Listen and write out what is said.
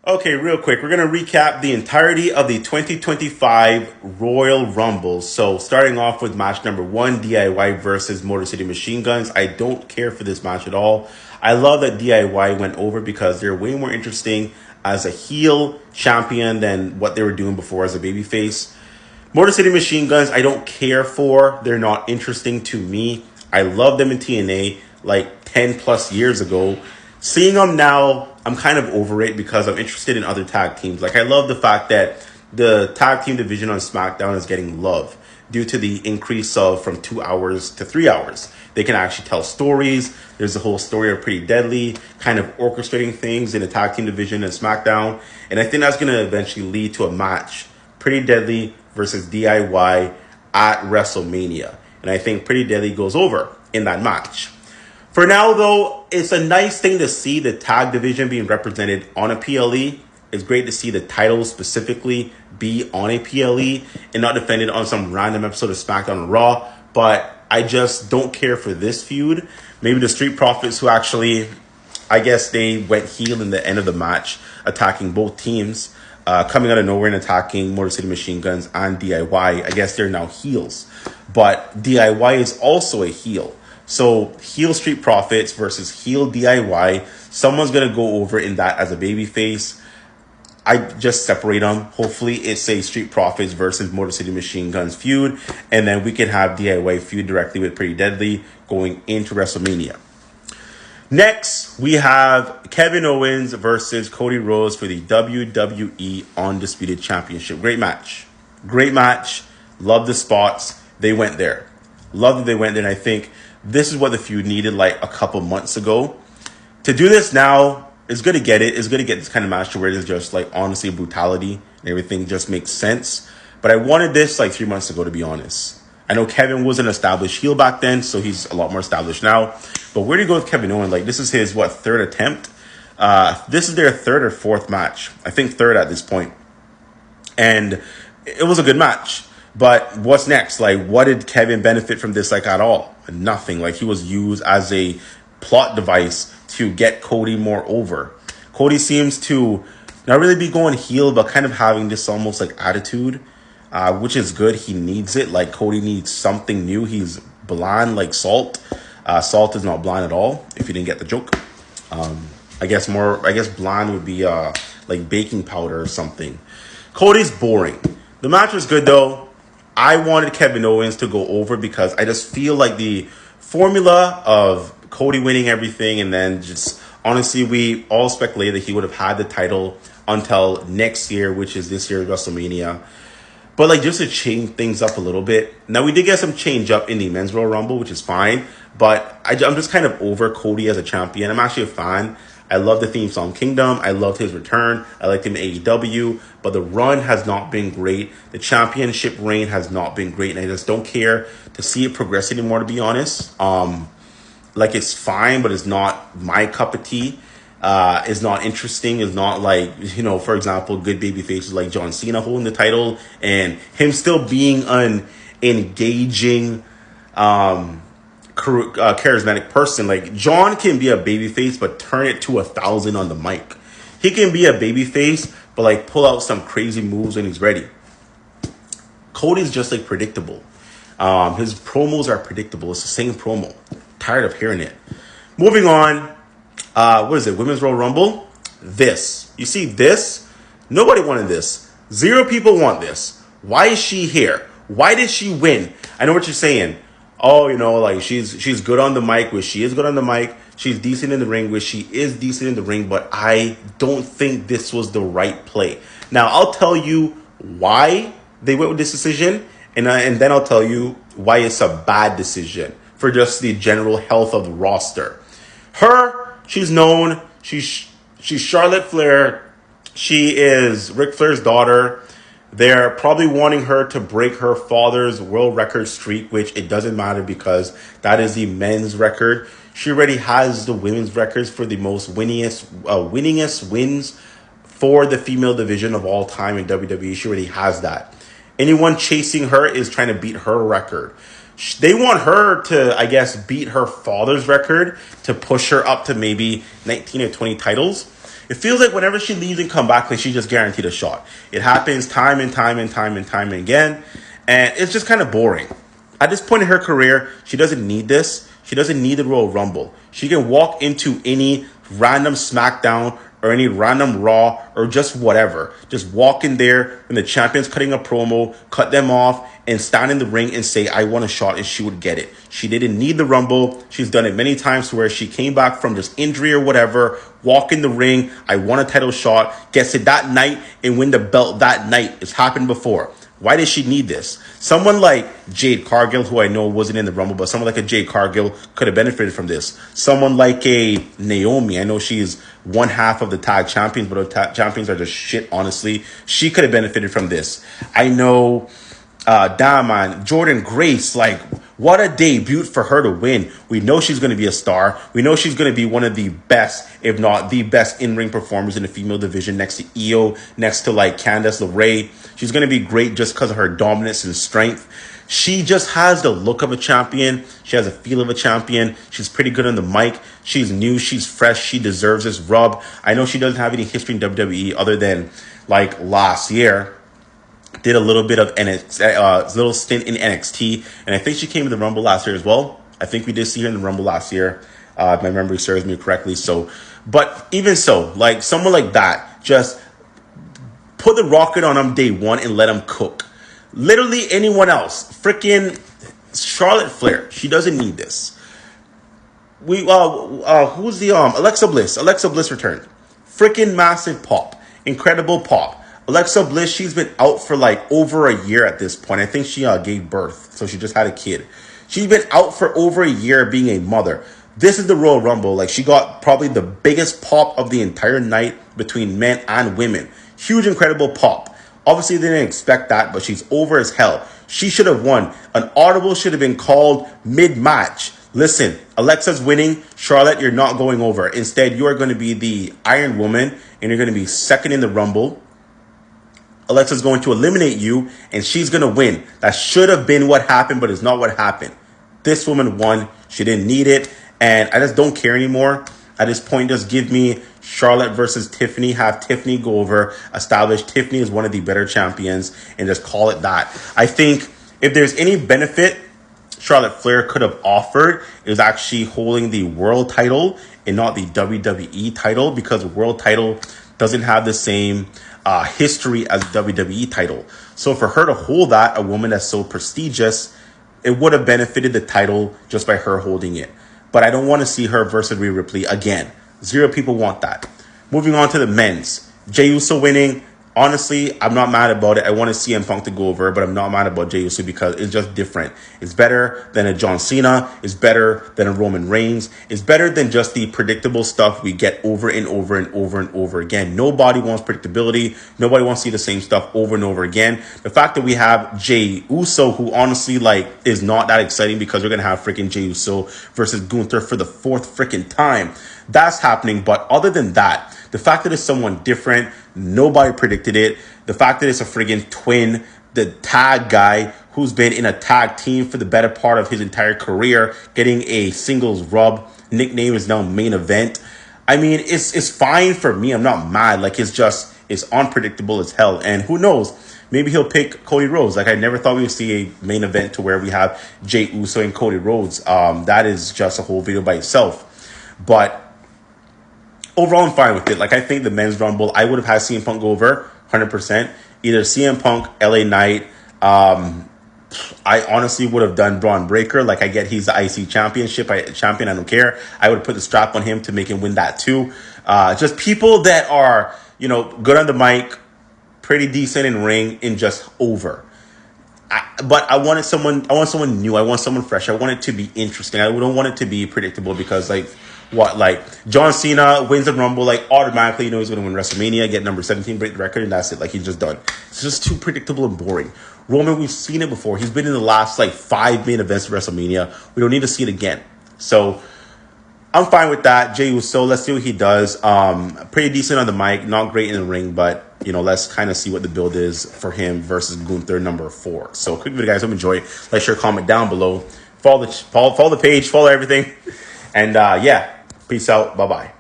Okay, real quick, we're going to recap the entirety of the 2025 Royal Rumble. So, starting off with match number 1, DIY versus Motor City Machine Guns. I don't care for this match at all. I love that DIY went over because they're way more interesting as a heel champion than what they were doing before as a babyface. Motor City Machine Guns, I don't care for. They're not interesting to me. I love them in TNA like 10 plus years ago. Seeing them now, I'm kind of over it because I'm interested in other tag teams. Like, I love the fact that the tag team division on SmackDown is getting love due to the increase of from 2 hours to 3 hours. They can actually tell stories. There's the whole story of Pretty Deadly, kind of orchestrating things in the tag team division and SmackDown. And I think that's going to eventually lead to a match. Pretty Deadly versus DIY at WrestleMania. And I think Pretty Deadly goes over in that match. For now, though, it's a nice thing to see the tag division being represented on a PLE. It's great to see the titles specifically be on a PLE and not defended on some random episode of SmackDown or Raw. But I just don't care for this feud. Maybe the Street Profits, who actually, I guess they went heel in the end of the match, attacking both teams, coming out of nowhere and attacking Motor City Machine Guns and DIY. I guess they're now heels. But DIY is also a heel. So, heel Street Profits versus heel DIY. Someone's going to go over in that as a babyface. I just separate them. Hopefully, it's a Street Profits versus Motor City Machine Guns feud. And then we can have DIY feud directly with Pretty Deadly going into WrestleMania. Next, we have Kevin Owens versus Cody Rhodes for the WWE Undisputed Championship. Great match. Great match. Love the spots. They went there. Love that they went there. And I think this is what the feud needed like a couple months ago. To do this now is good to get it. It's good to get this kind of match to where it's just like honestly brutality and everything just makes sense. But I wanted this like 3 months ago, to be honest. I know Kevin was an established heel back then, so he's a lot more established now. But where do you go with Kevin Owens? Like, this is his, third attempt? This is their third or fourth match. I think third at this point. And it was a good match. But what's next? Like, what did Kevin benefit from this, like, at all? Nothing. Like, he was used as a plot device to get Cody more over. Cody seems to not really be going heel, but kind of having this almost, like, attitude, which is good. He needs it. Like, Cody needs something new. He's bland like Salt. Salt is not bland at all, if you didn't get the joke. I guess bland would be, like, baking powder or something. Cody's boring. The match was good, though. I wanted Kevin Owens to go over because I just feel like the formula of Cody winning everything and then just honestly, we all speculated that he would have had the title until next year, which is this year's WrestleMania. But like just to change things up a little bit. Now, we did get some change up in the Men's Royal Rumble, which is fine. But I'm just kind of over Cody as a champion. I'm actually a fan. I love the theme song Kingdom. I loved his return. I liked him in AEW. But the run has not been great. The championship reign has not been great. And I just don't care to see it progress anymore, to be honest. Like, it's fine, but it's not my cup of tea. It's not interesting. It's not like, for example, good baby faces like John Cena holding the title. And him still being an engaging charismatic person. Like, John can be a babyface but turn it to 1,000 on the mic. He can be a babyface but like pull out some crazy moves when he's ready. Cody's just like predictable. His promos are predictable. It's the same promo. Tired of hearing it. Moving on. What is it? Women's Royal Rumble. You see this? Nobody wanted this. 0 people want this. Why is she here? Why did she win? I know what you're saying. Oh, like she's good on the mic, which she is good on the mic. She's decent in the ring, which she is decent in the ring, but I don't think this was the right play. Now, I'll tell you why they went with this decision, and then I'll tell you why it's a bad decision for just the general health of the roster. She's known. She's Charlotte Flair. She is Ric Flair's daughter. They're probably wanting her to break her father's world record streak, which it doesn't matter because that is the men's record. She already has the women's records for the most winningest wins for the female division of all time in WWE. She already has that. Anyone chasing her is trying to beat her record. They want her to, I guess, beat her father's record to push her up to maybe 19 or 20 titles. It feels like whenever she leaves and come back, like she just guaranteed a shot. It happens time and time and time and time again, and it's just kind of boring. At this point in her career, she doesn't need this. She doesn't need the Royal Rumble. She can walk into any random SmackDown or any random Raw or just whatever. Just walk in there when the champion's cutting a promo, cut them off, and stand in the ring and say, I want a shot, and she would get it. She didn't need the Rumble. She's done it many times to where she came back from just injury or whatever, walk in the ring, I want a title shot, gets it that night, and win the belt that night. It's happened before. Why does she need this? Someone like Jade Cargill, who I know wasn't in the Rumble, but someone like a Jade Cargill could have benefited from this. Someone like a Naomi, I know she's one half of the tag champions, but the tag champions are just shit, honestly. She could have benefited from this. I know, Jordan Grace, like, what a debut for her to win. We know she's going to be a star. We know she's going to be one of the best, if not the best in-ring performers in the female division next to Io, next to like Candice LeRae. She's going to be great just because of her dominance and strength. She just has the look of a champion. She has a feel of a champion. She's pretty good on the mic. She's new. She's fresh. She deserves this rub. I know she doesn't have any history in WWE other than like last year. Did a little bit of little stint in NXT, and I think she came to the Rumble last year as well. I think we did see her in the Rumble last year, if my memory serves me correctly. So, but even so, like someone like that, just put the rocket on them day one and let them cook. Literally anyone else, freaking Charlotte Flair, she doesn't need this. Who's the Alexa Bliss? Alexa Bliss returned, freaking massive pop, incredible pop. Alexa Bliss, she's been out for like over a year at this point. I think she gave birth, so she just had a kid. She's been out for over a year being a mother. This is the Royal Rumble. Like, she got probably the biggest pop of the entire night between men and women. Huge, incredible pop. Obviously, they didn't expect that, but she's over as hell. She should have won. An audible should have been called mid-match. Listen, Alexa's winning. Charlotte, you're not going over. Instead, you are going to be the Iron Woman, and you're going to be second in the Rumble. Alexa's going to eliminate you, and she's going to win. That should have been what happened, but it's not what happened. This woman won. She didn't need it, and I just don't care anymore. At this point, just give me Charlotte versus Tiffany. Have Tiffany go over. Establish Tiffany as one of the better champions, and just call it that. I think if there's any benefit Charlotte Flair could have offered, is actually holding the world title and not the WWE title, because the world title doesn't have the same history as WWE title. So for her to hold that, a woman that's so prestigious, it would have benefited the title just by her holding it. But I don't want to see her versus Rhea Ripley again. Zero people want that. Moving on to the men's. Jey Uso winning. Honestly, I'm not mad about it. I want to see CM Punk to go over, but I'm not mad about Jey Uso because it's just different. It's better than a John Cena. It's better than a Roman Reigns. It's better than just the predictable stuff we get over and over and over and over again. Nobody wants predictability. Nobody wants to see the same stuff over and over again. The fact that we have Jey Uso, who honestly is not that exciting because we're going to have freaking Jey Uso versus Gunther for the fourth freaking time. That's happening. But other than that, the fact that it's someone different, nobody predicted it. The fact that it's a friggin' twin, the tag guy who's been in a tag team for the better part of his entire career, getting a singles rub. Nickname is now main event. I mean, it's fine for me. I'm not mad. Like, it's unpredictable as hell. And who knows? Maybe he'll pick Cody Rhodes. Like, I never thought we would see a main event to where we have Jey Uso and Cody Rhodes. That is just a whole video by itself. But overall, I'm fine with it. Like, I think the men's Rumble, I would have had CM Punk go over 100%. Either CM Punk, LA Knight. I honestly would have done Braun Breaker. Like, I get he's the IC champion. I don't care. I would have put the strap on him to make him win that too. Just people that are, good on the mic, pretty decent in ring, and just over. But I want someone new. I want someone fresh. I want it to be interesting. I don't want it to be predictable because, John Cena wins the Rumble, automatically, he's going to win WrestleMania, get number 17, break the record, and that's it. He's just done. It's just too predictable and boring. Roman, we've seen it before. He's been in the last, 5 main events of WrestleMania. We don't need to see it again. So, I'm fine with that. Jey Uso, let's see what he does. Pretty decent on the mic, not great in the ring, but, let's kind of see what the build is for him versus Gunther, number 4. So, quick video, guys. Hope you enjoy. Like, share, comment down below. Follow the page, follow everything. And, peace out. Bye-bye.